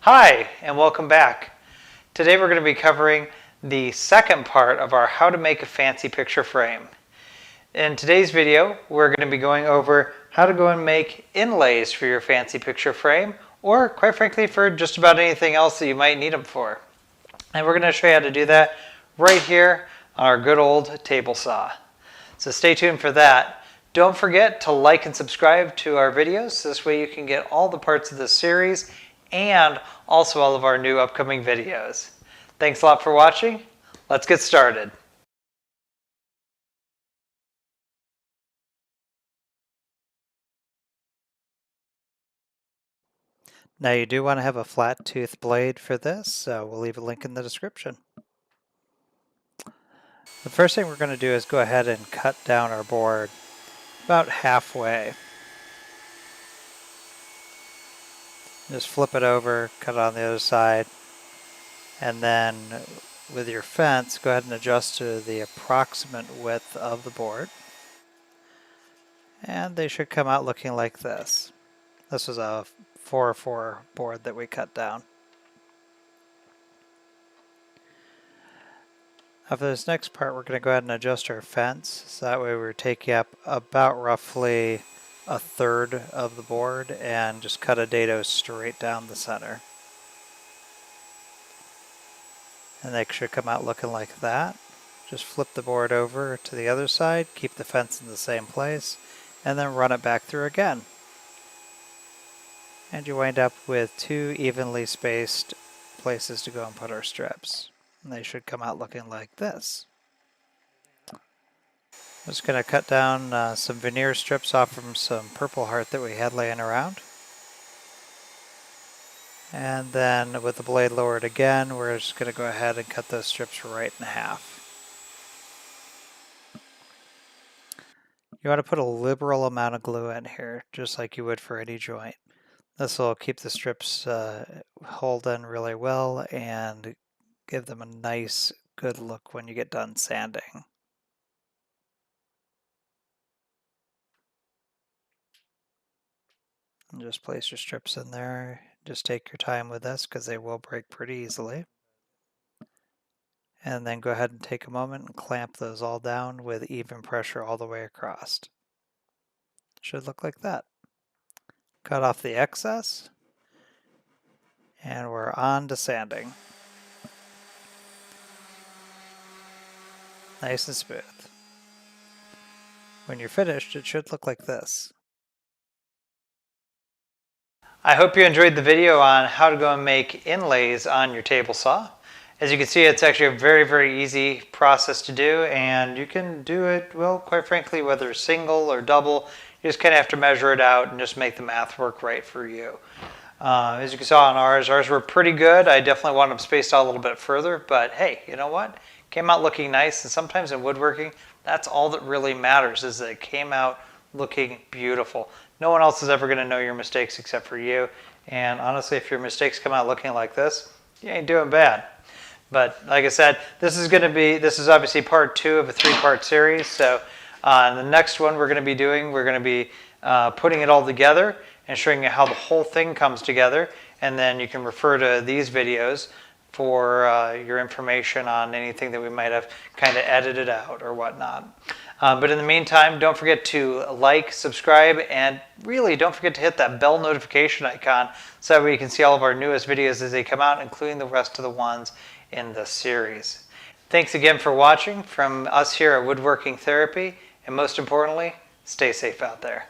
Hi, and welcome back. Today we're going to be covering the second part of our how to make a fancy picture frame. In today's video, we're going to be going over how to go and make inlays for your fancy picture frame, or quite frankly for just about anything else that you might need them for. And we're going to show you how to do that right here on our good old table saw. So stay tuned for that. Don't forget to like and subscribe to our videos. This way you can get all the parts of this series and also all of our new upcoming videos. Thanks a lot for watching. Let's get started. Now you do want to have a flat tooth blade for this, so we'll leave a link in the description. The first thing we're going to do is go ahead and cut down our board about halfway. Just flip it over, cut it on the other side, and then with your fence, go ahead and adjust to the approximate width of the board. And they should come out looking like this. This was a 4x4 board that we cut down. Now for this next part, we're going to go ahead and adjust our fence, so that way we're taking up about roughly a third of the board and just cut a dado straight down the center. And they should come out looking like that. Just flip the board over to the other side, keep the fence in the same place, and then run it back through again. And you wind up with two evenly spaced places to go and put our strips. And they should come out looking like this. I'm just going to cut down some veneer strips off from some Purple Heart that we had laying around. And then with the blade lowered again, we're just going to go ahead and cut those strips right in half. You want to put a liberal amount of glue in here, just like you would for any joint. This will keep the strips hold in really well and give them a nice, good look when you get done sanding. And just place your strips in there. Just take your time with this because they will break pretty easily. And then go ahead and take a moment and clamp those all down with even pressure all the way across. Should look like that. Cut off the excess. And we're on to sanding. Nice and smooth. When you're finished, it should look like this. I hope you enjoyed the video on how to go and make inlays on your table saw. As you can see, it's actually a very, very easy process to do, and you can do it, well, quite frankly, whether single or double. You just kind of have to measure it out and just make the math work right for you. As you saw on ours were pretty good. I definitely want them spaced out a little bit further, but hey, you know what? Came out looking nice, and sometimes in woodworking, that's all that really matters, is that it came out looking beautiful. No one else is ever going to know your mistakes except for you, and honestly, if your mistakes come out looking like this, you ain't doing bad. But like I said, this is obviously part 2 of a 3-part series, so the next one we're going to be putting it all together and showing you how the whole thing comes together, and then you can refer to these videos for your information on anything that we might have kind of edited out or whatnot. But in the meantime, don't forget to like, subscribe, and really don't forget to hit that bell notification icon so that way you can see all of our newest videos as they come out, including the rest of the ones in this series. Thanks again for watching from us here at Woodworking Therapy, and most importantly, stay safe out there.